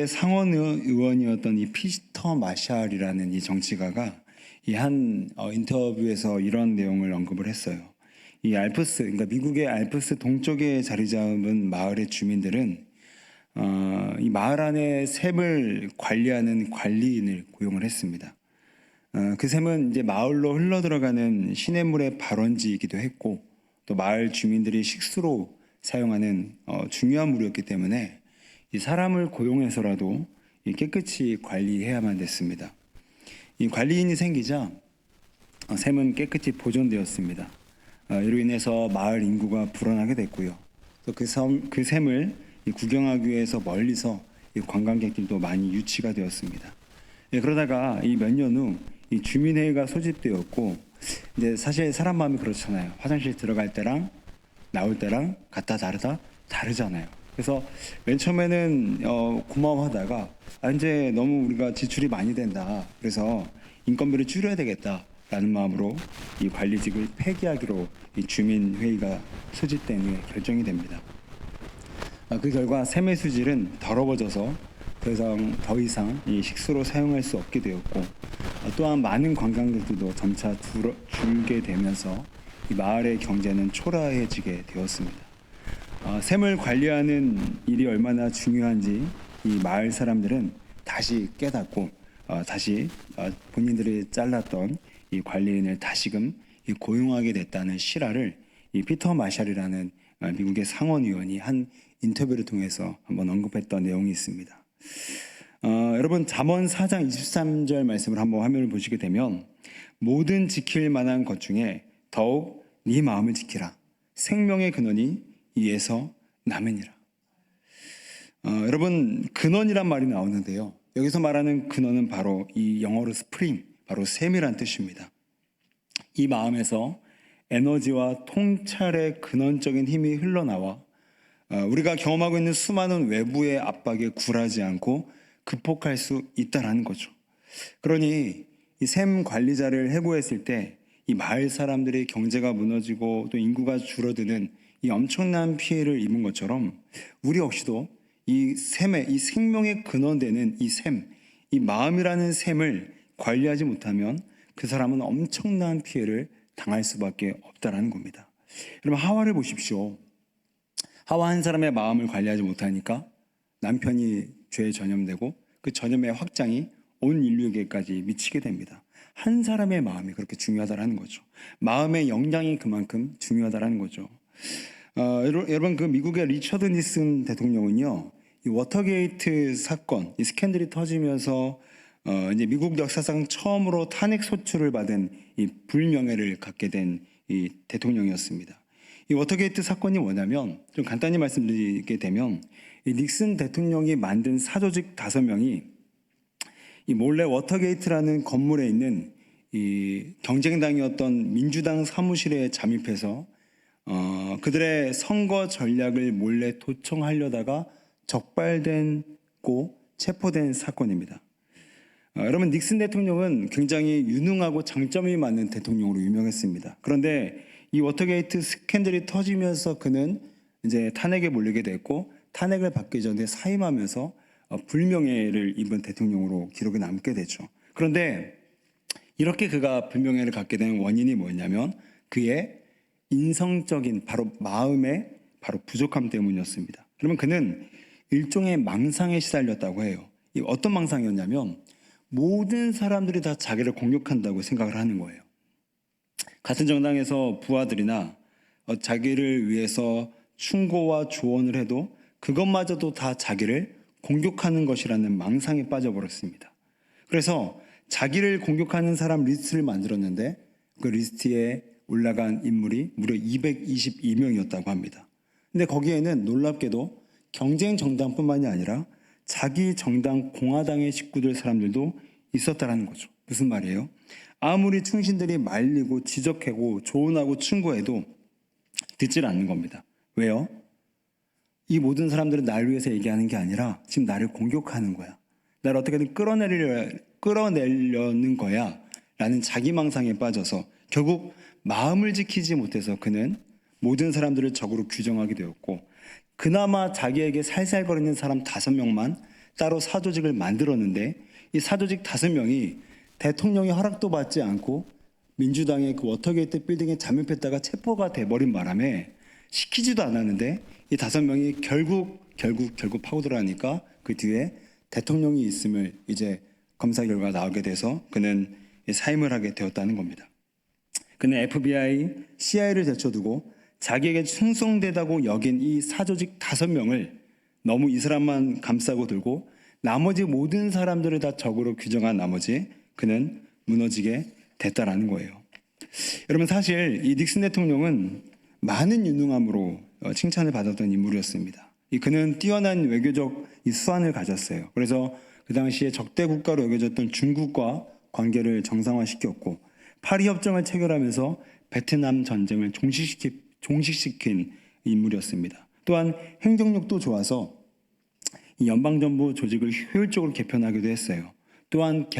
상원 의원이었던 이 피터 마샬이라는 이 정치가가 이 한 인터뷰에서 이런 내용을 언급을 했어요. 이 알프스, 그러니까 미국의 알프스 동쪽에 자리 잡은 마을의 주민들은 이 마을 안에 샘을 관리하는 관리인을 고용을 했습니다. 그 샘은 이제 마을로 흘러 들어가는 시냇물의 발원지이기도 했고, 또 마을 주민들이 식수로 사용하는 중요한 물이었기 때문에 이 사람을 고용해서라도 깨끗이 관리해야만 됐습니다. 이 관리인이 생기자 샘은 깨끗이 보존되었습니다. 이로 인해서 마을 인구가 불어나게 됐고요. 또 그 샘을 구경하기 위해서 멀리서 관광객들도 많이 유치가 되었습니다. 그러다가 이 몇 년 후 이 주민회의가 소집되었고, 이제 사실 사람 마음이 그렇잖아요. 화장실 들어갈 때랑 나올 때랑 같다 다르다 다르잖아요. 그래서 맨 처음에는 고마워하다가 이제 너무 우리가 지출이 많이 된다. 그래서 인건비를 줄여야 되겠다라는 마음으로 이 관리직을 폐기하기로 이 주민회의가 소집된 후에 결정이 됩니다. 그 결과 샘의 수질은 더러워져서 더 이상 이 식수로 사용할 수 없게 되었고, 또한 많은 관광객들도 점차 줄게 되면서 이 마을의 경제는 초라해지게 되었습니다. 샘을 관리하는 일이 얼마나 중요한지 이 마을 사람들은 다시 깨닫고 다시 본인들이 잘랐던 이 관리인을 다시금 고용하게 됐다는 실화를 이 피터 마샬이라는 미국의 상원 의원이 한 인터뷰를 통해서 한번 언급했던 내용이 있습니다. 여러분, 잠언 4장 23절 말씀을 한번 화면을 보시게 되면, 모든 지킬 만한 것 중에 더욱 네 마음을 지키라. 생명의 근원이 이에서 남으니라. 여러분, 근원이란 말이 나오는데요. 여기서 말하는 근원은 바로 이 영어로 스프링, 바로 샘이란 뜻입니다. 이 마음에서 에너지와 통찰의 근원적인 힘이 흘러나와 우리가 경험하고 있는 수많은 외부의 압박에 굴하지 않고 극복할 수 있다는 거죠. 그러니 이 샘 관리자를 해고했을 때 이 마을 사람들의 경제가 무너지고 또 인구가 줄어드는 이 엄청난 피해를 입은 것처럼, 우리 역시도 이 샘의, 이 생명의 근원되는 이 샘, 이 마음이라는 샘을 관리하지 못하면 그 사람은 엄청난 피해를 당할 수밖에 없다는 겁니다. 여러분, 하와를 보십시오. 하와 한 사람의 마음을 관리하지 못하니까 남편이 죄에 전염되고 그 전염의 확장이 온 인류에게까지 미치게 됩니다. 한 사람의 마음이 그렇게 중요하다는 거죠. 마음의 영향이 그만큼 중요하다는 거죠. 여러분, 그 미국의 리처드 니슨 대통령은요, 이 워터게이트 사건, 이 스캔들이 터지면서 이제 미국 역사상 처음으로 탄핵 소추를 받은 이 불명예를 갖게 된 이 대통령이었습니다. 이 워터게이트 사건이 뭐냐면, 좀 간단히 말씀드리게 되면, 이 닉슨 대통령이 만든 사조직 5명이 이 몰래 워터게이트라는 건물에 있는 이 경쟁당이었던 민주당 사무실에 잠입해서 그들의 선거 전략을 몰래 도청하려다가 적발되고 체포된 사건입니다. 여러분, 닉슨 대통령은 굉장히 유능하고 장점이 많은 대통령으로 유명했습니다. 그런데 이 워터게이트 스캔들이 터지면서 그는 이제 탄핵에 몰리게 됐고, 탄핵을 받기 전에 사임하면서 불명예를 입은 대통령으로 기록에 남게 되죠. 그런데 이렇게 그가 불명예를 갖게 된 원인이 뭐냐면, 그의 인성적인 바로 마음의 바로 부족함 때문이었습니다. 그러면 그는 일종의 망상에 시달렸다고 해요. 이 어떤 망상이었냐면, 모든 사람들이 다 자기를 공격한다고 생각을 하는 거예요. 같은 정당에서 부하들이나 자기를 위해서 충고와 조언을 해도 그것마저도 다 자기를 공격하는 것이라는 망상에 빠져버렸습니다. 그래서 자기를 공격하는 사람 리스트를 만들었는데, 그 리스트에 올라간 인물이 무려 222명이었다고 합니다. 근데 거기에는 놀랍게도 경쟁 정당뿐만이 아니라 자기 정당 공화당의 식구들 사람들도 있었다는 거죠. 무슨 말이에요? 아무리 충신들이 말리고 지적하고 조언하고 충고해도 듣질 않는 겁니다. 왜요? 이 모든 사람들은 나를 위해서 얘기하는 게 아니라 지금 나를 공격하는 거야. 나를 어떻게든 끌어내려는 거야 라는 자기망상에 빠져서 결국 마음을 지키지 못해서 그는 모든 사람들을 적으로 규정하게 되었고, 그나마 자기에게 살살거리는 사람 5명만 따로 사조직을 만들었는데 이 사조직 5명이 대통령의 허락도 받지 않고 민주당의 그 워터게이트 빌딩에 잠입했다가 체포가 돼버린 바람에 시키지도 않았는데 이 5명이 결국 파고 들어가니까 그 뒤에 대통령이 있음을 이제 검사 결과가 나오게 돼서 그는 사임을 하게 되었다는 겁니다. 그는 FBI, CIA를 제쳐두고 자기에게 충성되다고 여긴 이 사조직 5명을 너무 이스라엘만 감싸고 들고 나머지 모든 사람들을 다 적으로 규정한 나머지 그는 무너지게 됐다라는 거예요. 여러분, 사실 이 닉슨 대통령은 많은 유능함으로 칭찬을 받았던 인물이었습니다. 그는 뛰어난 외교적 수완을 가졌어요. 그래서 그 당시에 적대 국가로 여겨졌던 중국과 관계를 정상화시켰고 파리 협정을 체결하면서 베트남 전쟁을 종식시킨 인물이었습니다. 또한 행정력도 좋아서 이 연방정부 조직을 효율적으로 개편하기도 했어요. 또한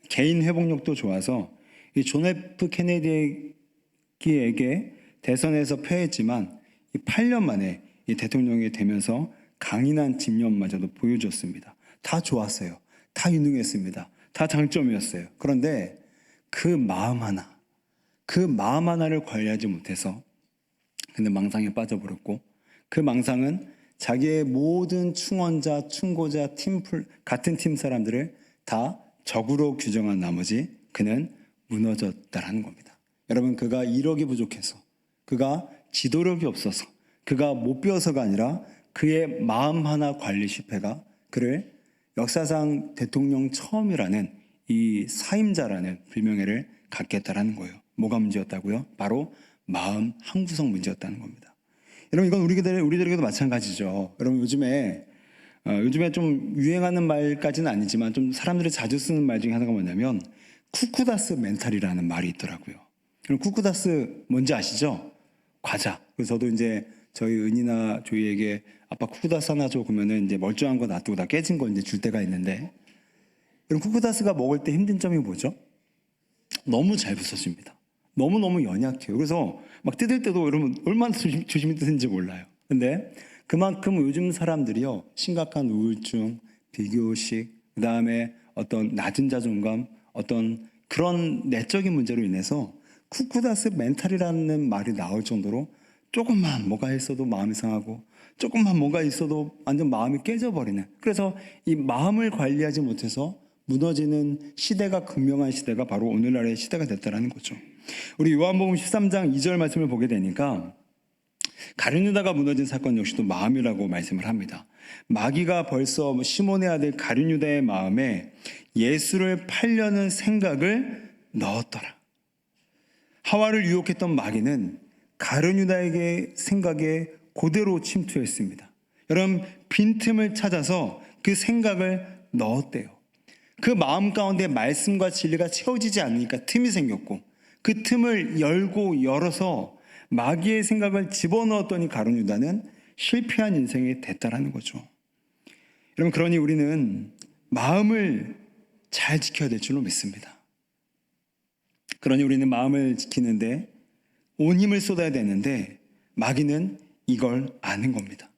개인 회복력도 좋아서 이 존 F 케네디에게 대선에서 패했지만 8년 만에 이 대통령이 되면서 강인한 집념마저도 보여줬습니다. 다 좋았어요. 다 유능했습니다. 다 장점이었어요. 그런데 그 마음 하나를 관리하지 못해서 그는 망상에 빠져버렸고 그 망상은 자기의 모든 충원자, 충고자, 같은 팀 사람들을 다 적으로 규정한 나머지 그는 무너졌다라는 겁니다. 여러분, 그가 이력이 부족해서, 그가 지도력이 없어서, 그가 못 배워서가 아니라 그의 마음 하나 관리 실패가 그를 역사상 대통령 처음이라는 이 사임자라는 별명을 갖게 했다라는 거예요. 뭐가 문제였다고요? 바로 마음 한구석 문제였다는 겁니다. 여러분, 이건 우리들에게도 마찬가지죠. 여러분, 요즘에 좀 유행하는 말까지는 아니지만 좀 사람들이 자주 쓰는 말 중에 하나가 뭐냐면 쿠쿠다스 멘탈이라는 말이 있더라고요. 그럼 쿠쿠다스 뭔지 아시죠? 과자. 그래서 저도 이제 저희 은이나 조이에게 아빠 쿠쿠다스 하나 줘 그러면은 이제 멀쩡한 거 놔두고 다 깨진 거 이제 줄 때가 있는데, 그럼 쿠쿠다스가 먹을 때 힘든 점이 뭐죠? 너무 잘 부서집니다. 너무너무 연약해요. 그래서 막 뜯을 때도 여러분 얼마나 조심히 뜯는지 몰라요. 근데 그만큼 요즘 사람들이요, 심각한 우울증, 비교의식, 그 다음에 어떤 낮은 자존감, 어떤 그런 내적인 문제로 인해서 쿠쿠다스 멘탈이라는 말이 나올 정도로 조금만 뭐가 있어도 마음이 상하고 조금만 뭐가 있어도 완전 마음이 깨져버리는, 그래서 이 마음을 관리하지 못해서 무너지는 시대가, 극명한 시대가 바로 오늘날의 시대가 됐다는 거죠. 우리 요한복음 13장 2절 말씀을 보게 되니까 가룟유다가 무너진 사건 역시도 마음이라고 말씀을 합니다. 마귀가 벌써 시몬의 아들 가룟유다의 마음에 예수를 팔려는 생각을 넣었더라. 하와를 유혹했던 마귀는 가룟유다에게 생각에 그대로 침투했습니다. 여러분, 빈틈을 찾아서 그 생각을 넣었대요. 그 마음 가운데 말씀과 진리가 채워지지 않으니까 틈이 생겼고, 그 틈을 열어서 마귀의 생각을 집어넣었더니 가룟유다는 실패한 인생이 됐다라는 거죠. 여러분, 그러니 우리는 마음을 잘 지켜야 될 줄로 믿습니다. 그러니 우리는 마음을 지키는데 온 힘을 쏟아야 되는데 마귀는 이걸 아는 겁니다.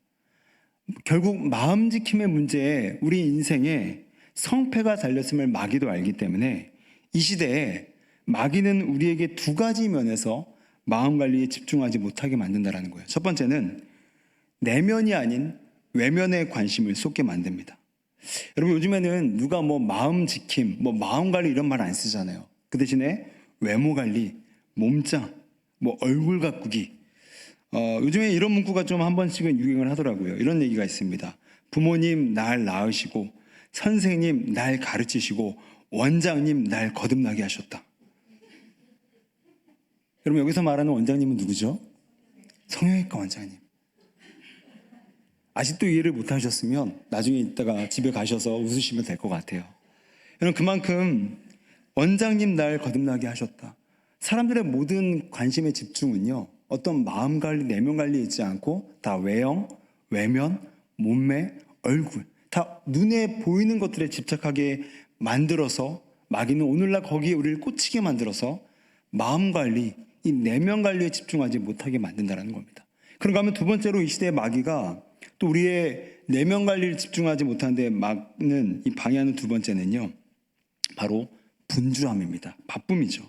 결국 마음 지킴의 문제에 우리 인생에 성패가 달렸음을 마귀도 알기 때문에 이 시대에 마귀는 우리에게 2가지 면에서 마음 관리에 집중하지 못하게 만든다는 거예요. 첫 번째는 내면이 아닌 외면에 관심을 쏟게 만듭니다. 여러분, 요즘에는 누가 뭐 마음 지킴, 뭐 마음 관리 이런 말 안 쓰잖아요. 그 대신에 외모 관리, 몸짱, 뭐 얼굴 가꾸기. 요즘에 이런 문구가 좀 한 번씩은 유행을 하더라고요. 이런 얘기가 있습니다. 부모님 날 낳으시고, 선생님 날 가르치시고, 원장님 날 거듭나게 하셨다. 여러분, 여기서 말하는 원장님은 누구죠? 성형외과 원장님. 아직도 이해를 못 하셨으면 나중에 이따가 집에 가셔서 웃으시면 될 것 같아요. 여러분, 그만큼 원장님 날 거듭나게 하셨다. 사람들의 모든 관심의 집중은요, 어떤 마음 관리, 내면 관리에 있지 않고 다 외형, 외면, 몸매, 얼굴, 다 눈에 보이는 것들에 집착하게 만들어서 마귀는 오늘날 거기에 우리를 꽂히게 만들어서 마음 관리, 이 내면 관리에 집중하지 못하게 만든다는 겁니다. 그런가 하면 2번째로 이 시대의 마귀가 또 우리의 내면 관리를 집중하지 못하는데 막는 이 방해하는 두 번째는요, 바로 분주함입니다. 바쁨이죠.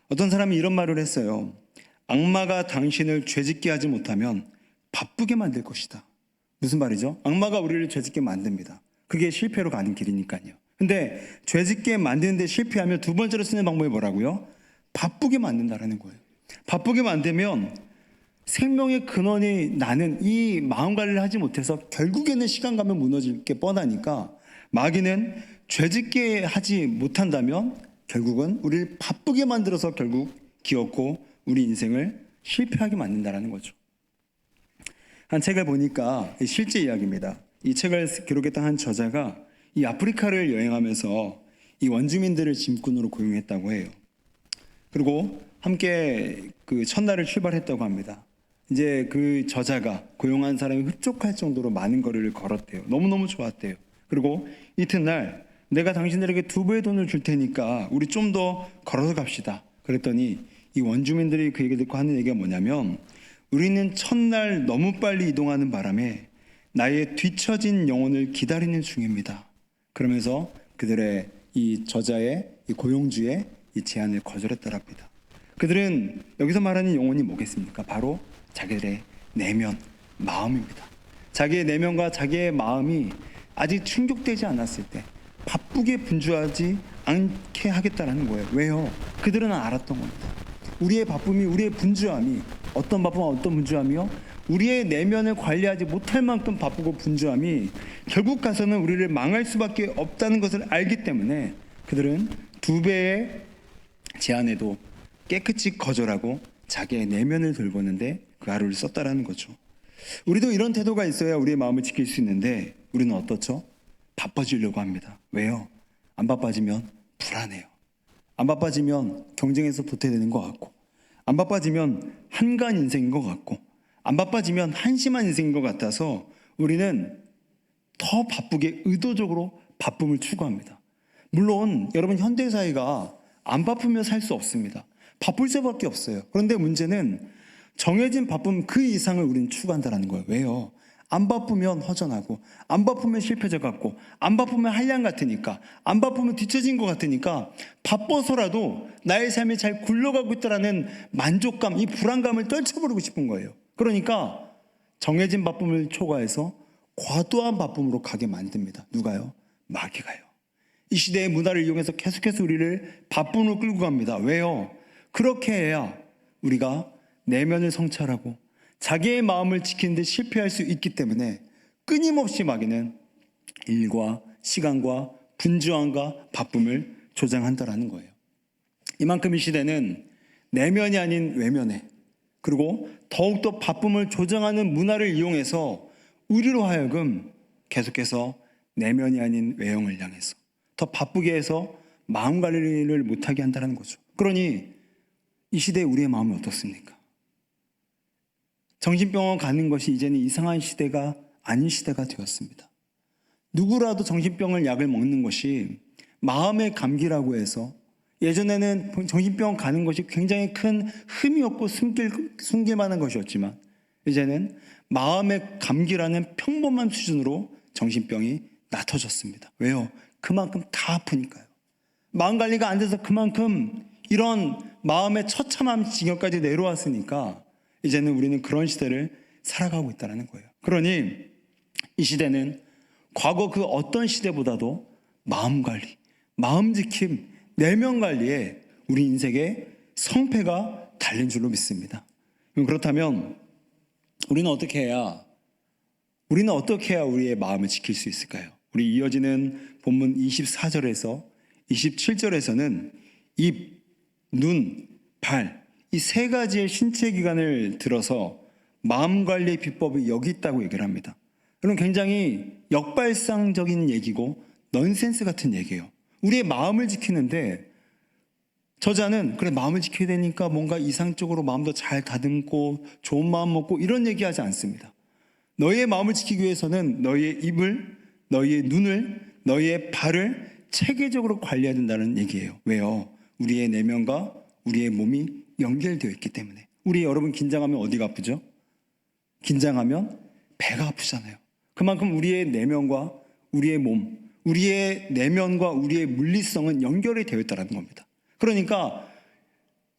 어떤 사람이 이런 말을 했어요. 악마가 당신을 죄짓게 하지 못하면 바쁘게 만들 것이다. 무슨 말이죠? 악마가 우리를 죄짓게 만듭니다. 그게 실패로 가는 길이니까요. 근데 죄짓게 만드는데 실패하면 두 번째로 쓰는 방법이 뭐라고요? 바쁘게 만든다라는 거예요. 바쁘게 만들면 생명의 근원이 나는 이 마음 관리를 하지 못해서 결국에는 시간 가면 무너질 게 뻔하니까 마귀는 죄짓게 하지 못한다면 결국은 우리를 바쁘게 만들어서 결국 기었고 우리 인생을 실패하게 만든다라는 거죠. 한 책을 보니까 실제 이야기입니다. 이 책을 기록했던 한 저자가 이 아프리카를 여행하면서 이 원주민들을 짐꾼으로 고용했다고 해요. 그리고 함께 그 첫날을 출발했다고 합니다. 이제 그 저자가 고용한 사람이 흡족할 정도로 많은 거리를 걸었대요. 너무너무 좋았대요. 그리고 이튿날 내가 당신들에게 2배의 돈을 줄 테니까 우리 좀 더 걸어서 갑시다. 그랬더니 이 원주민들이 그 얘기 듣고 하는 얘기가 뭐냐면 우리는 첫날 너무 빨리 이동하는 바람에 나의 뒤처진 영혼을 기다리는 중입니다. 그러면서 그들의 이 저자의 이 고용주의 이 제안을 거절했더랍니다. 그들은 여기서 말하는 영혼이 뭐겠습니까? 바로 자기들의 내면, 마음입니다. 자기의 내면과 자기의 마음이 아직 충족되지 않았을 때 바쁘게 분주하지 않게 하겠다는 거예요. 왜요? 그들은 알았던 겁니다. 우리의 바쁨이, 우리의 분주함이, 어떤 바쁨과 어떤 분주함이요? 우리의 내면을 관리하지 못할 만큼 바쁘고 분주함이 결국 가서는 우리를 망할 수밖에 없다는 것을 알기 때문에 그들은 2배의 제안에도 깨끗이 거절하고 자기의 내면을 돌보는데 그 하루를 썼다라는 거죠. 우리도 이런 태도가 있어야 우리의 마음을 지킬 수 있는데 우리는 어떻죠? 바빠지려고 합니다. 왜요? 안 바빠지면 불안해요. 안 바빠지면 경쟁에서 도태되는 것 같고, 안 바빠지면 한가한 인생인 것 같고, 안 바빠지면 한심한 인생인 것 같아서 우리는 더 바쁘게 의도적으로 바쁨을 추구합니다. 물론 여러분 현대사회가 안 바쁘면 살 수 없습니다. 바쁠 수밖에 없어요. 그런데 문제는 정해진 바쁨 그 이상을 우리는 추구한다는 거예요. 왜요? 안 바쁘면 허전하고, 안 바쁘면 실패자 같고, 안 바쁘면 한량 같으니까, 안 바쁘면 뒤처진 것 같으니까 바빠서라도 나의 삶이 잘 굴러가고 있다는 만족감, 이 불안감을 떨쳐버리고 싶은 거예요. 그러니까 정해진 바쁨을 초과해서 과도한 바쁨으로 가게 만듭니다. 누가요? 마귀가요. 이 시대의 문화를 이용해서 계속해서 우리를 바쁨으로 끌고 갑니다. 왜요? 그렇게 해야 우리가 내면을 성찰하고 자기의 마음을 지키는 데 실패할 수 있기 때문에 끊임없이 마귀는 일과 시간과 분주함과 바쁨을 조장한다라는 거예요. 이만큼 이 시대는 내면이 아닌 외면에, 그리고 더욱더 바쁨을 조장하는 문화를 이용해서 우리로 하여금 계속해서 내면이 아닌 외형을 향해서 더 바쁘게 해서 마음 관리를 못하게 한다는 거죠. 그러니 이 시대에 우리의 마음이 어떻습니까? 정신병원 가는 것이 이제는 이상한 시대가 아닌 시대가 되었습니다. 누구라도 정신병을 약을 먹는 것이 마음의 감기라고 해서, 예전에는 정신병원 가는 것이 굉장히 큰 흠이었고 숨길 만한 것이었지만 이제는 마음의 감기라는 평범한 수준으로 정신병이 나터졌습니다. 왜요? 그만큼 다 아프니까요. 마음 관리가 안 돼서 그만큼 이런 마음의 처참함 지경까지 내려왔으니까 이제는 우리는 그런 시대를 살아가고 있다는 거예요. 그러니 이 시대는 과거 그 어떤 시대보다도 마음 관리, 마음 지킴, 내면 관리에 우리 인생의 성패가 달린 줄로 믿습니다. 그렇다면 우리는 어떻게 해야 우리의 마음을 지킬 수 있을까요? 우리 이어지는 본문 24절에서 27절에서는 입, 눈, 발, 이 3가지의 신체 기관을 들어서 마음 관리의 비법이 여기 있다고 얘기를 합니다. 그럼 굉장히 역발상적인 얘기고 넌센스 같은 얘기예요. 우리의 마음을 지키는데 저자는 그래 마음을 지켜야 되니까 뭔가 이상적으로 마음도 잘 다듬고 좋은 마음 먹고 이런 얘기하지 않습니다. 너희의 마음을 지키기 위해서는 너희의 입을, 너희의 눈을, 너희의 발을 체계적으로 관리해야 된다는 얘기예요. 왜요? 우리의 내면과 우리의 몸이 연결되어 있기 때문에. 우리 여러분 긴장하면 어디가 아프죠? 긴장하면 배가 아프잖아요. 그만큼 우리의 내면과 우리의 몸, 우리의 내면과 우리의 물리성은 연결이 되어 있다는 겁니다. 그러니까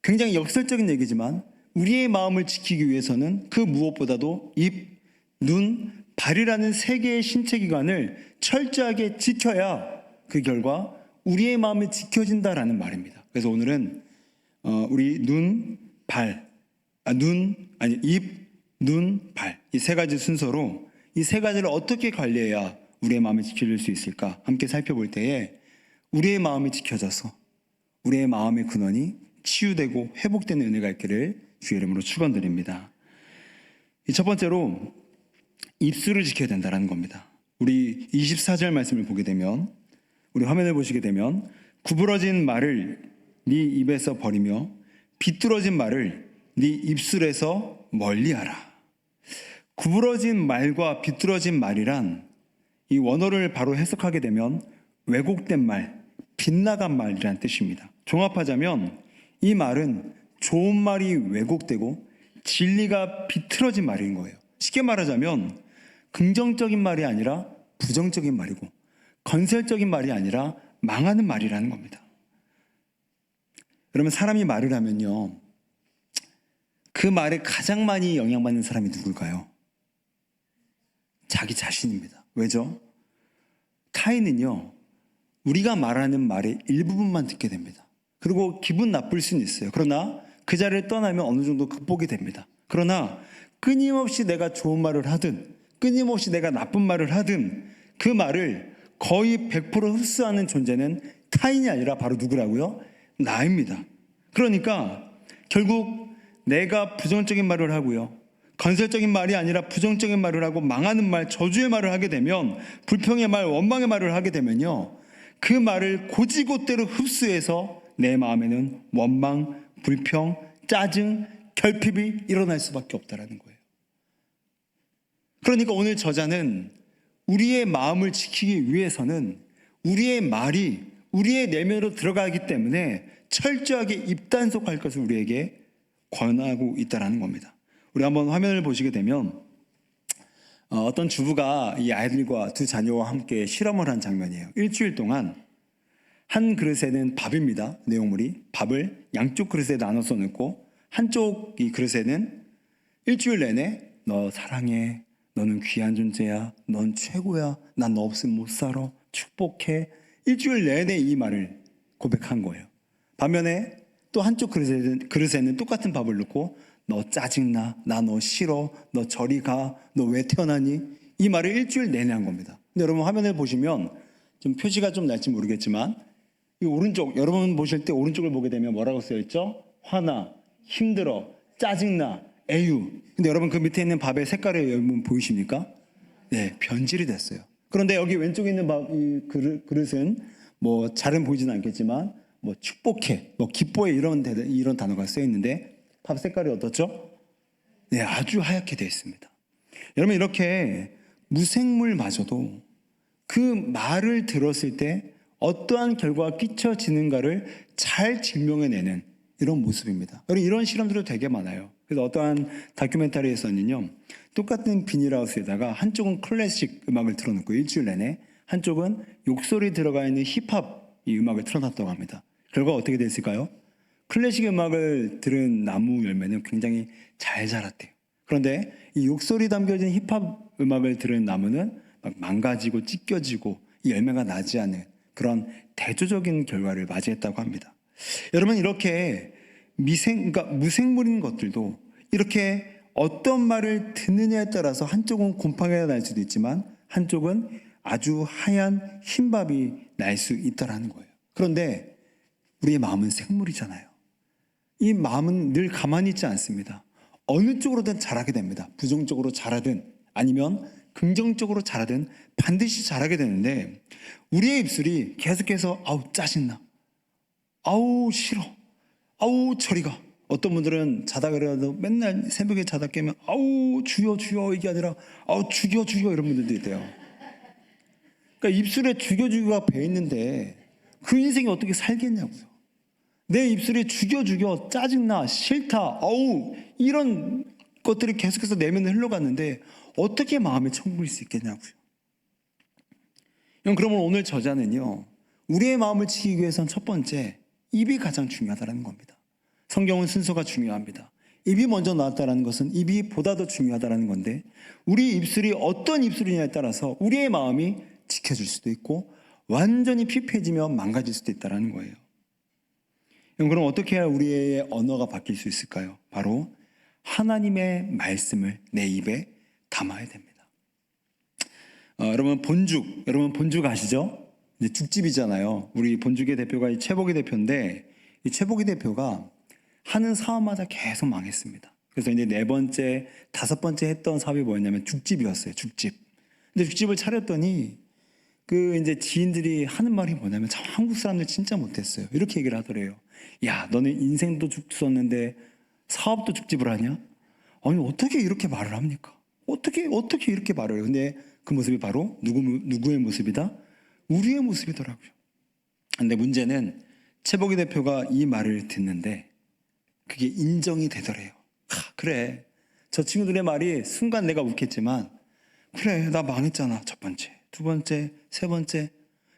굉장히 역설적인 얘기지만 우리의 마음을 지키기 위해서는 그 무엇보다도 입, 눈, 발이라는 세 개의 신체 기관을 철저하게 지켜야 그 결과 우리의 마음이 지켜진다라는 말입니다. 그래서 오늘은 우리 입, 눈, 발 이 세 가지 순서로 이 세 가지를 어떻게 관리해야 우리의 마음이 지켜질 수 있을까 함께 살펴볼 때에 우리의 마음이 지켜져서 우리의 마음의 근원이 치유되고 회복되는 은혜가 있기를 주의 이름으로 축원드립니다. 첫 번째로 입술을 지켜야 된다는 겁니다. 우리 24절 말씀을 보게 되면 우리 화면을 보시게 되면 구부러진 말을 네 입에서 버리며 비뚤어진 말을 네 입술에서 멀리하라. 구부러진 말과 비뚤어진 말이란 이 원어를 바로 해석하게 되면 왜곡된 말, 빗나간 말이란 뜻입니다. 종합하자면 이 말은 좋은 말이 왜곡되고 진리가 비틀어진 말인 거예요. 쉽게 말하자면 긍정적인 말이 아니라 부정적인 말이고 건설적인 말이 아니라 망하는 말이라는 겁니다. 그러면 사람이 말을 하면요, 그 말에 가장 많이 영향받는 사람이 누굴까요? 자기 자신입니다. 왜죠? 타인은요, 우리가 말하는 말의 일부분만 듣게 됩니다. 그리고 기분 나쁠 수는 있어요. 그러나 그 자리를 떠나면 어느 정도 극복이 됩니다. 그러나 끊임없이 내가 좋은 말을 하든 끊임없이 내가 나쁜 말을 하든 그 말을 거의 100% 흡수하는 존재는 타인이 아니라 바로 누구라고요? 나입니다. 그러니까 결국 내가 부정적인 말을 하고요, 건설적인 말이 아니라 부정적인 말을 하고 망하는 말, 저주의 말을 하게 되면, 불평의 말, 원망의 말을 하게 되면요, 그 말을 곧이곧대로 흡수해서 내 마음에는 원망, 불평, 짜증, 결핍이 일어날 수밖에 없다는 거예요. 그러니까 오늘 저자는 우리의 마음을 지키기 위해서는 우리의 말이 우리의 내면으로 들어가기 때문에 철저하게 입단속할 것을 우리에게 권하고 있다는 겁니다. 우리 한번 화면을 보시게 되면 어떤 주부가 이 아이들과 두 자녀와 함께 실험을 한 장면이에요. 일주일 동안 한 그릇에는 밥입니다. 내용물이 밥을 양쪽 그릇에 나눠서 넣고 한쪽 이 그릇에는 일주일 내내 너 사랑해, 너는 귀한 존재야, 넌 최고야, 난 너 없으면 못 살아, 축복해, 일주일 내내 이 말을 고백한 거예요. 반면에 또 한쪽 그릇에는 똑같은 밥을 넣고 너 짜증나, 나 너 싫어, 너 저리 가, 너 왜 태어나니, 이 말을 일주일 내내 한 겁니다. 근데 여러분 화면을 보시면 좀 표시가 좀 날지 모르겠지만 이 오른쪽, 여러분 보실 때 오른쪽을 보게 되면 뭐라고 써있죠? 화나, 힘들어, 짜증나, 애유. 근데 여러분 그 밑에 있는 밥의 색깔이 여러분 보이십니까? 네, 변질이 됐어요. 그런데 여기 왼쪽에 있는 이 그릇은 뭐 잘은 보이지는 않겠지만 뭐 축복해, 뭐 기뻐해 이런 단어가 쓰여 있는데 밥 색깔이 어떻죠? 네, 아주 하얗게 되어 있습니다. 여러분 이렇게 무생물마저도 그 말을 들었을 때 어떠한 결과가 끼쳐지는가를 잘 증명해내는 이런 모습입니다. 여러분 이런 실험들도 되게 많아요. 그래서 어떠한 다큐멘터리에서는요, 똑같은 비닐하우스에다가 한쪽은 클래식 음악을 틀어놓고 일주일 내내, 한쪽은 욕설이 들어가 있는 힙합 이 음악을 틀어놨다고 합니다. 결과가 어떻게 됐을까요? 클래식 음악을 들은 나무 열매는 굉장히 잘 자랐대요. 그런데 이 욕설이 담겨진 힙합 음악을 들은 나무는 막 망가지고 찢겨지고 이 열매가 나지 않은 그런 대조적인 결과를 맞이했다고 합니다. 여러분 이렇게 그러니까 무생물인 것들도 이렇게 어떤 말을 듣느냐에 따라서 한쪽은 곰팡이가 날 수도 있지만 한쪽은 아주 하얀 흰밥이 날 수 있다는 거예요. 그런데 우리의 마음은 생물이잖아요. 이 마음은 늘 가만히 있지 않습니다. 어느 쪽으로든 자라게 됩니다. 부정적으로 자라든 아니면 긍정적으로 자라든 반드시 자라게 되는데 우리의 입술이 계속해서 아우 짜증나, 아우 싫어, 아우 저리 가. 어떤 분들은 자다 그래도 맨날 새벽에 자다 깨면 아우 주여 주여 이게 아니라 아우 죽여 죽여 이런 분들도 있대요. 그러니까 입술에 죽여 죽여가 배 있는데 그 인생이 어떻게 살겠냐고요. 내 입술에 죽여 죽여 짜증나 싫다 아우 이런 것들이 계속해서 내면에 흘러갔는데 어떻게 마음의 천국일 수 있겠냐고요. 그러면 오늘 저자는요, 우리의 마음을 지키기 위해서는 첫 번째, 입이 가장 중요하다는 겁니다. 성경은 순서가 중요합니다. 입이 먼저 나왔다는 것은 입이 보다 더 중요하다는 건데, 우리 입술이 어떤 입술이냐에 따라서 우리의 마음이 지켜질 수도 있고 완전히 피폐해지며 망가질 수도 있다는 거예요. 그럼 어떻게 해야 우리의 언어가 바뀔 수 있을까요? 바로 하나님의 말씀을 내 입에 담아야 됩니다. 여러분 본죽 아시죠? 이제 죽집이잖아요. 우리 본죽의 대표가 이 최복희 대표인데, 이 최복희 대표가 하는 사업마다 계속 망했습니다. 그래서 이제 4번째, 5번째 했던 사업이 뭐였냐면 죽집이었어요. 죽집. 근데 죽집을 차렸더니 그 이제 지인들이 하는 말이 뭐냐면, 참 한국 사람들 진짜 못했어요. 이렇게 얘기를 하더래요. 야, 너는 인생도 죽 썼는데 사업도 죽집을 하냐? 아니, 어떻게 이렇게 말을 합니까? 어떻게 이렇게 말을 해요? 근데 그 모습이 바로 누구의 모습이다? 우리의 모습이더라고요. 근데 문제는 최복희 대표가 이 말을 듣는데 그게 인정이 되더래요. 그래, 저 친구들의 말이 순간 내가 욱했지만, 그래, 나 망했잖아. 첫 번째, 두 번째, 세 번째,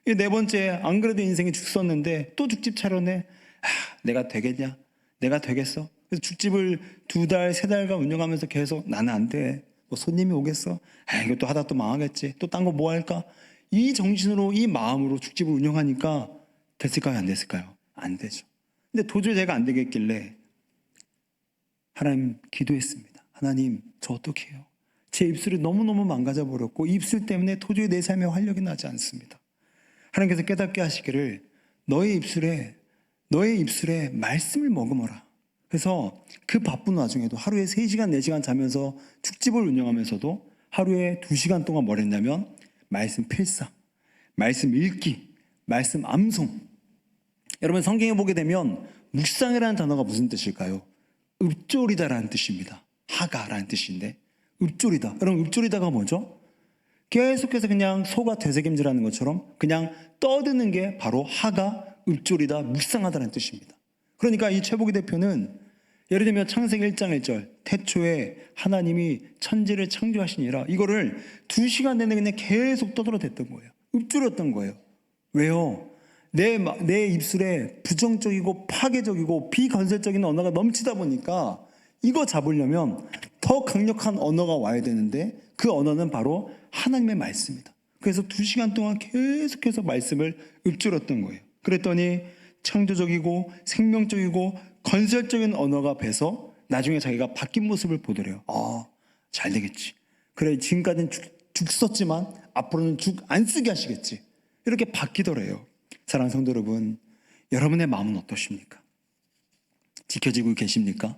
이 4번째 안 그래도 인생이 죽 썼는데 또 죽집 차려내. 내가 되겠냐? 내가 되겠어? 그래서 죽집을 2달, 3달간 운영하면서 계속 나는 안 돼. 뭐 손님이 오겠어? 이것도 하다 또 망하겠지. 또 딴 거 뭐 할까? 이 정신으로, 이 마음으로 죽집을 운영하니까 됐을까요? 안 됐을까요? 안 되죠. 근데 도저히 제가 안 되겠길래 하나님 기도했습니다. 하나님, 저 어떻게 해요? 제 입술이 너무너무 망가져 버렸고 입술 때문에 도저히 내 삶에 활력이 나지 않습니다. 하나님께서 깨닫게 하시기를 너의 입술에 말씀을 머금어라. 그래서 그 바쁜 와중에도 하루에 3시간, 4시간 자면서 죽집을 운영하면서도 하루에 2시간 동안 뭘 했냐면 말씀 필사, 말씀 읽기, 말씀 암송. 여러분 성경에 보게 되면 묵상이라는 단어가 무슨 뜻일까요? 읊조리다라는 뜻입니다. 하가라는 뜻인데 읊조리다. 여러분 읊조리다가 뭐죠? 계속해서 그냥 소가 되새김질하는 것처럼 그냥 떠드는 게 바로 하가, 읊조리다, 묵상하다는 뜻입니다. 그러니까 이 최복희 대표는 예를 들면 창세기 1장 1절 태초에 하나님이 천지를 창조하시니라, 이거를 2시간 내내 그냥 계속 떠들어댔던 거예요. 읊조렸던 거예요. 왜요? 내 입술에 부정적이고 파괴적이고 비건설적인 언어가 넘치다 보니까 이거 잡으려면 더 강력한 언어가 와야 되는데 그 언어는 바로 하나님의 말씀이다. 그래서 2시간 동안 계속해서 말씀을 읊조렸던 거예요. 그랬더니 창조적이고 생명적이고 건설적인 언어가 배서 나중에 자기가 바뀐 모습을 보더래요. 잘 되겠지. 그래, 지금까지는 죽 썼지만 앞으로는 죽 안 쓰게 하시겠지. 이렇게 바뀌더래요. 사랑하는 성도 여러분, 여러분의 마음은 어떠십니까? 지켜지고 계십니까?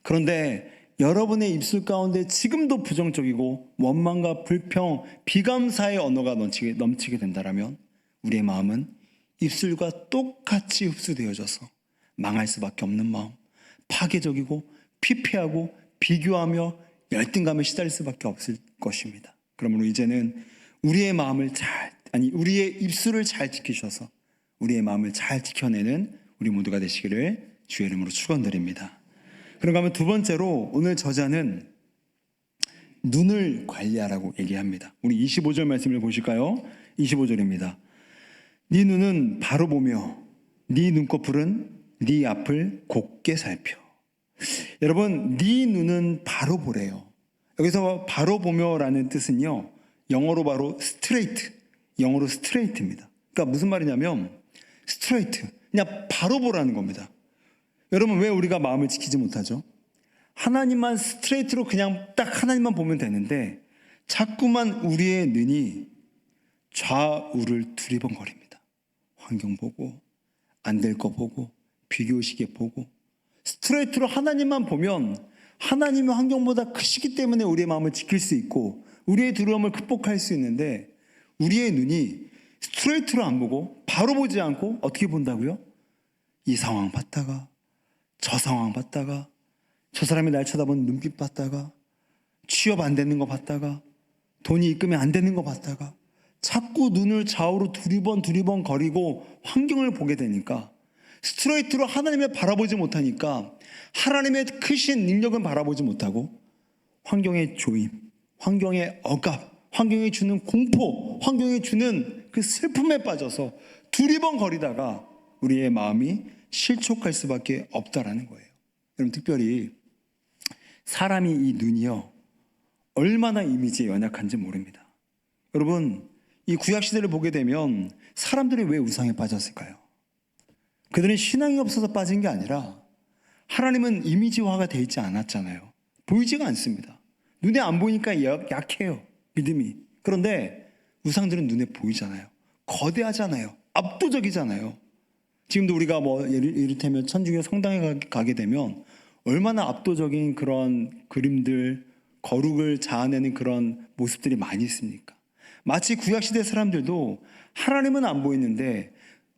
그런데 여러분의 입술 가운데 지금도 부정적이고 원망과 불평, 비감사의 언어가 넘치게 된다면 우리의 마음은 입술과 똑같이 흡수되어져서 망할 수밖에 없는 마음, 파괴적이고 피폐하고 비교하며 열등감에 시달릴 수밖에 없을 것입니다. 그러므로 이제는 우리의 입술을 잘 지키셔서 우리의 마음을 잘 지켜내는 우리 모두가 되시기를 주의 이름으로 축원드립니다. 그런가 하면 2번째로 오늘 저자는 눈을 관리하라고 얘기합니다. 우리 25절 말씀을 보실까요? 25절입니다. 네 눈은 바로 보며 네 눈꺼풀은 네 앞을 곱게 살펴. 여러분, 네 눈은 바로 보래요. 여기서 바로 보며라는 뜻은요, 영어로 바로 스트레이트, 영어로 스트레이트입니다. 그러니까 무슨 말이냐면 스트레이트, 그냥 바로 보라는 겁니다. 여러분, 왜 우리가 마음을 지키지 못하죠? 하나님만 스트레이트로 그냥 딱 하나님만 보면 되는데 자꾸만 우리의 눈이 좌우를 두리번거립니다. 환경 보고, 안 될 거 보고, 비교시계 보고. 스트레이트로 하나님만 보면 하나님의 환경보다 크시기 때문에 우리의 마음을 지킬 수 있고 우리의 두려움을 극복할 수 있는데, 우리의 눈이 스트레이트로 안 보고 바로 보지 않고 어떻게 본다고요? 이 상황 봤다가 저 상황 봤다가 저 사람이 날 쳐다보는 눈빛 봤다가 취업 안 되는 거 봤다가 돈이 입금이 안 되는 거 봤다가 자꾸 눈을 좌우로 두리번 거리고 환경을 보게 되니까 스트레이트로 하나님을 바라보지 못하니까 하나님의 크신 능력은 바라보지 못하고 환경의 조임, 환경의 억압, 환경이 주는 공포, 환경이 주는 그 슬픔에 빠져서 두리번거리다가 우리의 마음이 실족할 수밖에 없다라는 거예요. 여러분, 특별히 사람이 이 눈이요, 얼마나 이미지에 연약한지 모릅니다. 여러분, 이 구약시대를 보게 되면 사람들이 왜 우상에 빠졌을까요? 그들은 신앙이 없어서 빠진 게 아니라 하나님은 이미지화가 되어 있지 않았잖아요. 보이지가 않습니다. 눈에 안 보이니까 약해요, 믿음이. 그런데 우상들은 눈에 보이잖아요. 거대하잖아요. 압도적이잖아요. 지금도 우리가 뭐 이를테면 천주교 성당에 가게 되면 얼마나 압도적인 그런 그림들, 거룩을 자아내는 그런 모습들이 많이 있습니까? 마치 구약시대 사람들도 하나님은 안 보이는데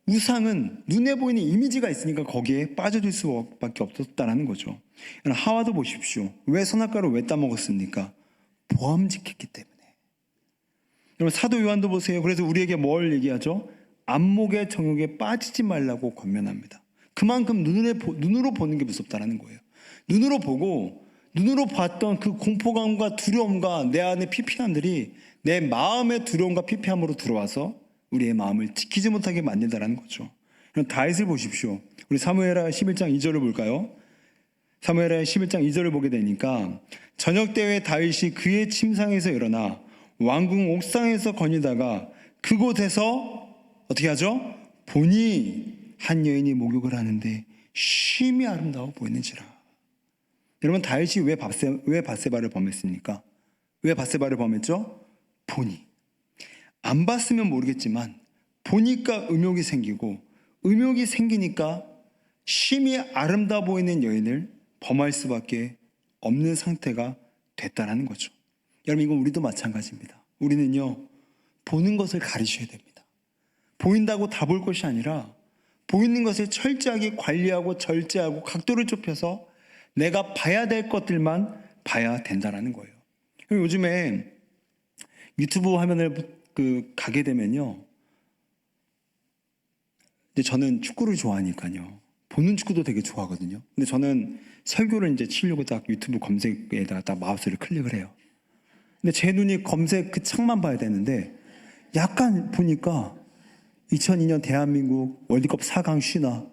우상은 눈에 보이는 이미지가 있으니까 거기에 빠져들 수밖에 없었다는 거죠. 하와도 보십시오. 왜 선악과를 왜 따먹었습니까? 보암직했기 때문에. 여러분, 사도 요한도 보세요. 그래서 우리에게 뭘 얘기하죠? 안목의 정욕에 빠지지 말라고 권면합니다. 그만큼 눈으로 보는 게 무섭다는 거예요. 눈으로 보고 눈으로 봤던 그 공포감과 두려움과 내 안의 피폐함들이 내 마음의 두려움과 피폐함으로 들어와서 우리의 마음을 지키지 못하게 만든다는 거죠. 다윗을 보십시오. 우리 사무엘하 11장 2절을 볼까요? 사무엘하 11장 2절을 보게 되니까 저녁 때에 다윗이 그의 침상에서 일어나 왕궁 옥상에서 거니다가 그곳에서 어떻게 하죠? 보니 한 여인이 목욕을 하는데 쉼이 아름다워 보이는지라. 여러분, 다윗이 왜 밧세바를 범했습니까? 왜 밧세바를 범했죠? 보니. 안 봤으면 모르겠지만 보니까 음욕이 생기고, 음욕이 생기니까 쉼이 아름다워 보이는 여인을 범할 수밖에 없는 상태가 됐다라는 거죠. 여러분, 이건 우리도 마찬가지입니다. 우리는요, 보는 것을 가리셔야 됩니다. 보인다고 다 볼 것이 아니라 보이는 것을 철저하게 관리하고 절제하고 각도를 좁혀서 내가 봐야 될 것들만 봐야 된다라는 거예요. 요즘에 유튜브 화면을 가게 되면요, 근데 저는 축구를 좋아하니까요, 보는 축구도 되게 좋아하거든요. 근데 저는 설교를 이제 치려고 딱 유튜브 검색에다가 딱 마우스를 클릭을 해요. 근데 제 눈이 검색 그 창만 봐야 되는데 약간 보니까 2002년 대한민국 월드컵 4강 쉬나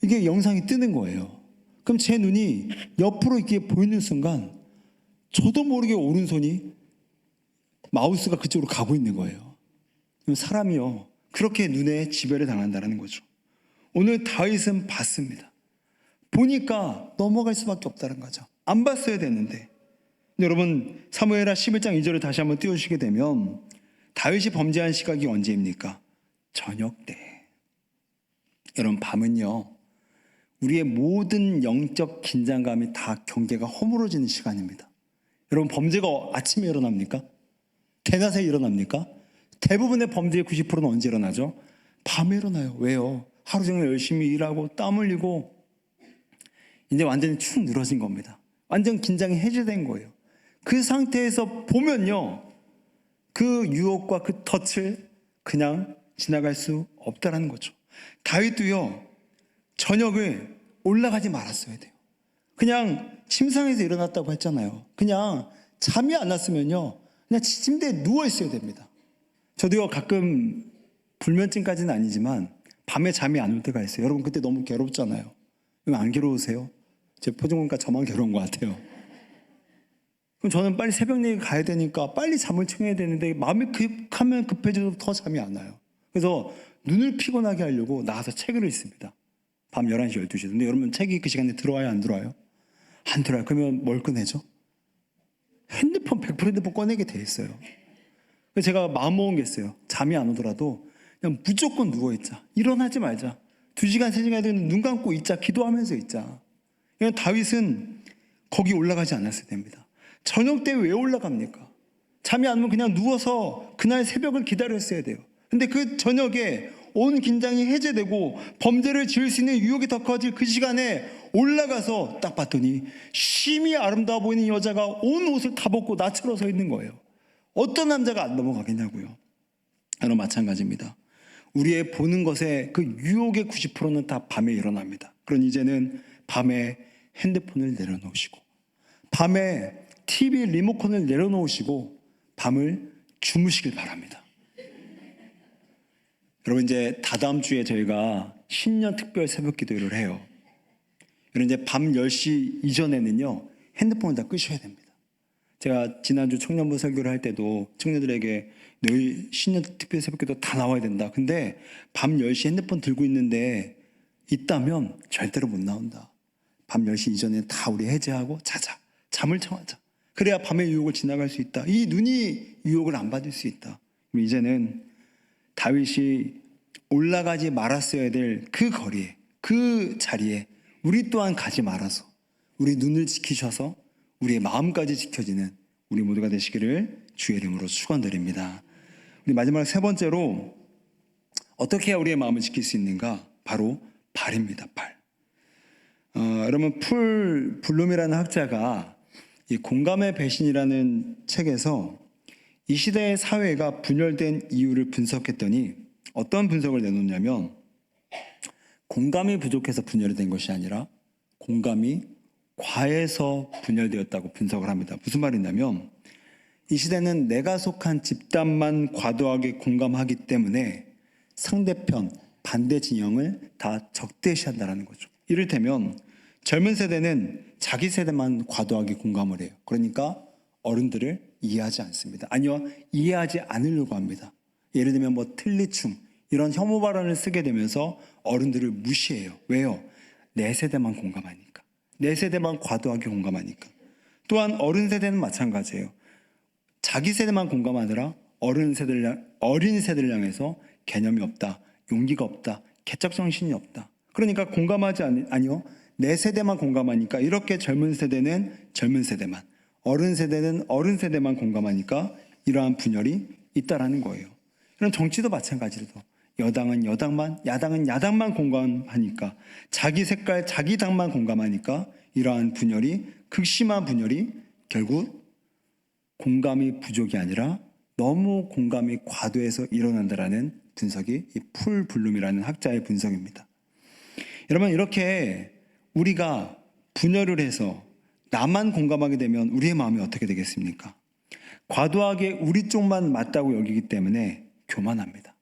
이게 영상이 뜨는 거예요. 그럼 제 눈이 옆으로 이렇게 보이는 순간 저도 모르게 오른손이 마우스가 그쪽으로 가고 있는 거예요. 사람이요, 그렇게 눈에 지배를 당한다는 거죠. 오늘 다윗은 봤습니다. 보니까 넘어갈 수밖에 없다는 거죠. 안 봤어야 되는데. 여러분, 사무엘하 11장 2절을 다시 한번 띄워주시게 되면 다윗이 범죄한 시각이 언제입니까? 저녁 때. 여러분, 밤은요, 우리의 모든 영적 긴장감이 다 경계가 허물어지는 시간입니다. 여러분, 범죄가 아침에 일어납니까? 대낮에 일어납니까? 대부분의 범죄의 90%는 언제 일어나죠? 밤에 일어나요. 왜요? 하루 종일 열심히 일하고 땀 흘리고 이제 완전히 축 늘어진 겁니다. 완전 긴장이 해제된 거예요. 그 상태에서 보면요, 그 유혹과 그 덫을 그냥 지나갈 수 없다라는 거죠. 다윗도요, 저녁을 올라가지 말았어야 돼요. 그냥 침상에서 일어났다고 했잖아요. 그냥 잠이 안 왔으면요, 그냥 침대에 누워 있어야 됩니다. 저도요, 가끔 불면증까지는 아니지만 밤에 잠이 안 올 때가 있어요. 여러분, 그때 너무 괴롭잖아요. 안 괴로우세요? 제 표정 보니까 저만 괴로운 것 같아요. 그럼 저는 빨리 새벽녘에 가야 되니까 빨리 잠을 청해야 되는데 마음이 급하면 급해져도 더 잠이 안 와요. 그래서 눈을 피곤하게 하려고 나가서 책을 읽습니다. 밤 11시, 12시. 근데 여러분, 책이 그 시간에 들어와요, 안 들어와요? 안 들어와요. 그러면 뭘 꺼내죠? 핸드폰, 100% 핸드폰 꺼내게 돼 있어요. 그래서 제가 마음먹은 게 있어요. 잠이 안 오더라도 그냥 무조건 누워있자. 일어나지 말자. 2시간, 3시간 되면 눈 감고 있자. 기도하면서 있자. 그냥 다윗은 거기 올라가지 않았어야 됩니다. 저녁 때 왜 올라갑니까? 잠이 안 오면 그냥 누워서 그날 새벽을 기다렸어야 돼요. 근데 그 저녁에 온 긴장이 해제되고 범죄를 지을 수 있는 유혹이 더 커질 그 시간에 올라가서 딱 봤더니 쉼이 아름다워 보이는 여자가 온 옷을 다 벗고 나처럼 서 있는 거예요. 어떤 남자가 안 넘어가겠냐고요. 여러분, 마찬가지입니다. 우리의 보는 것의 그 유혹의 90%는 다 밤에 일어납니다. 그러니 이제는 밤에 핸드폰을 내려놓으시고 밤에 TV 리모컨을 내려놓으시고 밤을 주무시길 바랍니다. 여러분, 이제 다다음 주에 저희가 신년 특별 새벽 기도를 해요. 여러분, 이제 밤 10시 이전에는요, 핸드폰을 다 끄셔야 됩니다. 제가 지난주 청년부 설교를 할 때도 청년들에게 너희 신년 특별 새벽 기도 다 나와야 된다. 근데 밤 10시 핸드폰 들고 있다면 절대로 못 나온다. 밤 10시 이전에 다 우리 해제하고 자자. 잠을 청하자. 그래야 밤의 유혹을 지나갈 수 있다. 이 눈이 유혹을 안 받을 수 있다. 이제는 다윗이 올라가지 말았어야 될 그 거리에, 그 자리에 우리 또한 가지 말아서 우리 눈을 지키셔서 우리의 마음까지 지켜지는 우리 모두가 되시기를 주의 이름으로 축원드립니다. 우리 마지막 세 번째로 어떻게 해야 우리의 마음을 지킬 수 있는가? 바로 발입니다. 발. 여러분, 풀 블룸이라는 학자가 이 공감의 배신이라는 책에서 이 시대의 사회가 분열된 이유를 분석했더니 어떤 분석을 내놓냐면, 공감이 부족해서 분열이 된 것이 아니라 공감이 과해서 분열되었다고 분석을 합니다. 무슨 말이냐면, 이 시대는 내가 속한 집단만 과도하게 공감하기 때문에 상대편, 반대 진영을 다 적대시한다는 거죠. 이를테면 젊은 세대는 자기 세대만 과도하게 공감을 해요. 그러니까 어른들을 이해하지 않습니다. 아니요, 이해하지 않으려고 합니다. 예를 들면 틀리충 이런 혐오 발언을 쓰게 되면서 어른들을 무시해요. 왜요? 내 세대만 공감하니까. 내 세대만 과도하게 공감하니까. 또한 어른 세대는 마찬가지예요. 자기 세대만 공감하느라 어린 세대를 향해서 개념이 없다, 용기가 없다, 개척 정신이 없다. 그러니까 공감하지 아니요, 내 세대만 공감하니까 이렇게 젊은 세대는 젊은 세대만, 어른 세대는 어른 세대만 공감하니까 이러한 분열이 있다라는 거예요. 그럼 정치도 마찬가지로 여당은 여당만, 야당은 야당만 공감하니까, 자기 색깔, 자기 당만 공감하니까 이러한 분열이, 극심한 분열이 결국 공감이 부족이 아니라 너무 공감이 과도해서 일어난다라는 분석이 이 풀 블룸이라는 학자의 분석입니다. 여러분, 이렇게 우리가 분열을 해서 나만 공감하게 되면 우리의 마음이 어떻게 되겠습니까? 과도하게 우리 쪽만 맞다고 여기기 때문에 교만합니다.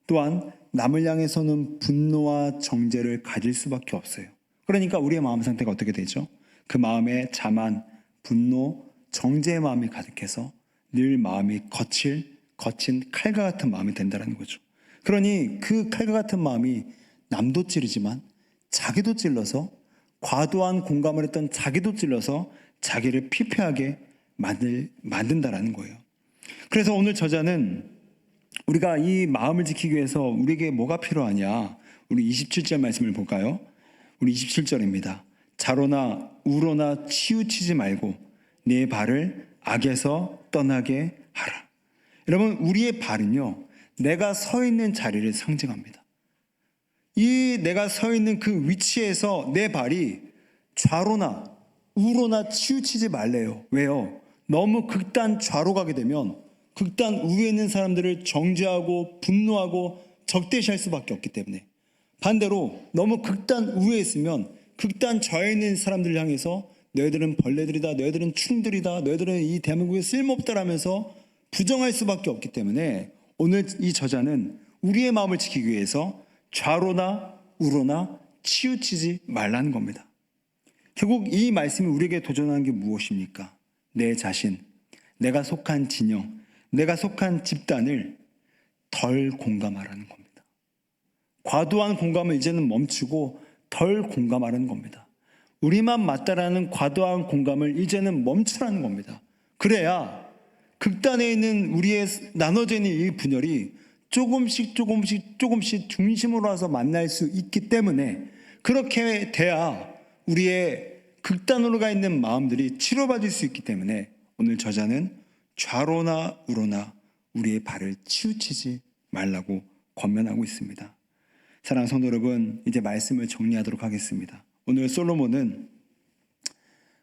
또한 남을 향해서는 분노와 정죄를 가질 수밖에 없어요. 그러니까 우리의 마음 상태가 어떻게 되죠? 그 마음에 자만, 분노, 정죄의 마음이 가득해서 늘 마음이 거친 칼과 같은 마음이 된다는 거죠. 그러니 그 칼과 같은 마음이 남도 찌르지만 자기도 찔러서, 과도한 공감을 했던 자기도 찔러서 자기를 피폐하게 만든다라는 거예요. 그래서 오늘 저자는 우리가 이 마음을 지키기 위해서 우리에게 뭐가 필요하냐? 우리 27절 말씀을 볼까요? 우리 27절입니다. 자로나 우로나 치우치지 말고 내 발을 악에서 떠나게 하라. 여러분, 우리의 발은요, 내가 서 있는 자리를 상징합니다. 이 내가 서 있는 그 위치에서 내 발이 좌로나 우로나 치우치지 말래요. 왜요? 너무 극단 좌로 가게 되면 극단 우에 있는 사람들을 정죄하고 분노하고 적대시할 수밖에 없기 때문에, 반대로 너무 극단 우에 있으면 극단 좌에 있는 사람들을 향해서 너희들은 벌레들이다, 너희들은 충들이다, 너희들은 이 대한민국에 쓸모없다라면서 부정할 수밖에 없기 때문에 오늘 이 저자는 우리의 마음을 지키기 위해서 좌로나 우로나 치우치지 말라는 겁니다. 결국 이 말씀이 우리에게 도전하는 게 무엇입니까? 내 자신, 내가 속한 진영, 내가 속한 집단을 덜 공감하라는 겁니다. 과도한 공감을 이제는 멈추고 덜 공감하라는 겁니다. 우리만 맞다라는 과도한 공감을 이제는 멈추라는 겁니다. 그래야 극단에 있는 우리의 나눠져 있는 이 분열이 조금씩 중심으로 와서 만날 수 있기 때문에, 그렇게 돼야 우리의 극단으로 가 있는 마음들이 치료받을 수 있기 때문에 오늘 저자는 좌로나 우로나 우리의 발을 치우치지 말라고 권면하고 있습니다. 사랑하는 성도 여러분, 이제 말씀을 정리하도록 하겠습니다. 오늘 솔로몬은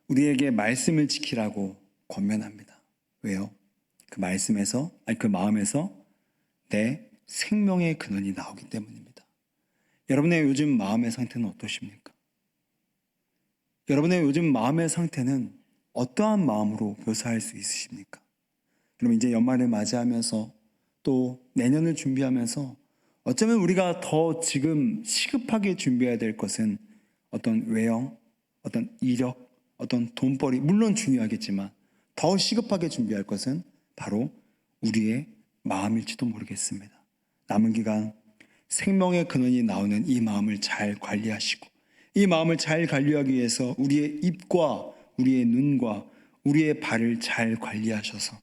우리에게 말씀을 지키라고 권면합니다. 왜요? 그 말씀에서, 그 마음에서 내 생명의 근원이 나오기 때문입니다. 여러분의 요즘 마음의 상태는 어떠십니까? 여러분의 요즘 마음의 상태는 어떠한 마음으로 묘사할 수 있으십니까? 그럼 이제 연말을 맞이하면서 또 내년을 준비하면서 어쩌면 우리가 더 지금 시급하게 준비해야 될 것은 어떤 외형, 어떤 이력, 어떤 돈벌이, 물론 중요하겠지만 더 시급하게 준비할 것은 바로 우리의 마음일지도 모르겠습니다. 남은 기간 생명의 근원이 나오는 이 마음을 잘 관리하시고, 이 마음을 잘 관리하기 위해서 우리의 입과 우리의 눈과 우리의 발을 잘 관리하셔서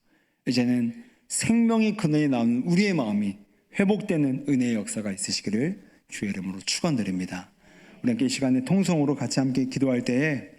이제는 생명의 근원이 나오는 우리의 마음이 회복되는 은혜의 역사가 있으시기를 주의 이름으로 축원드립니다. 우리 함께 이 시간에 통성으로 같이 함께 기도할 때에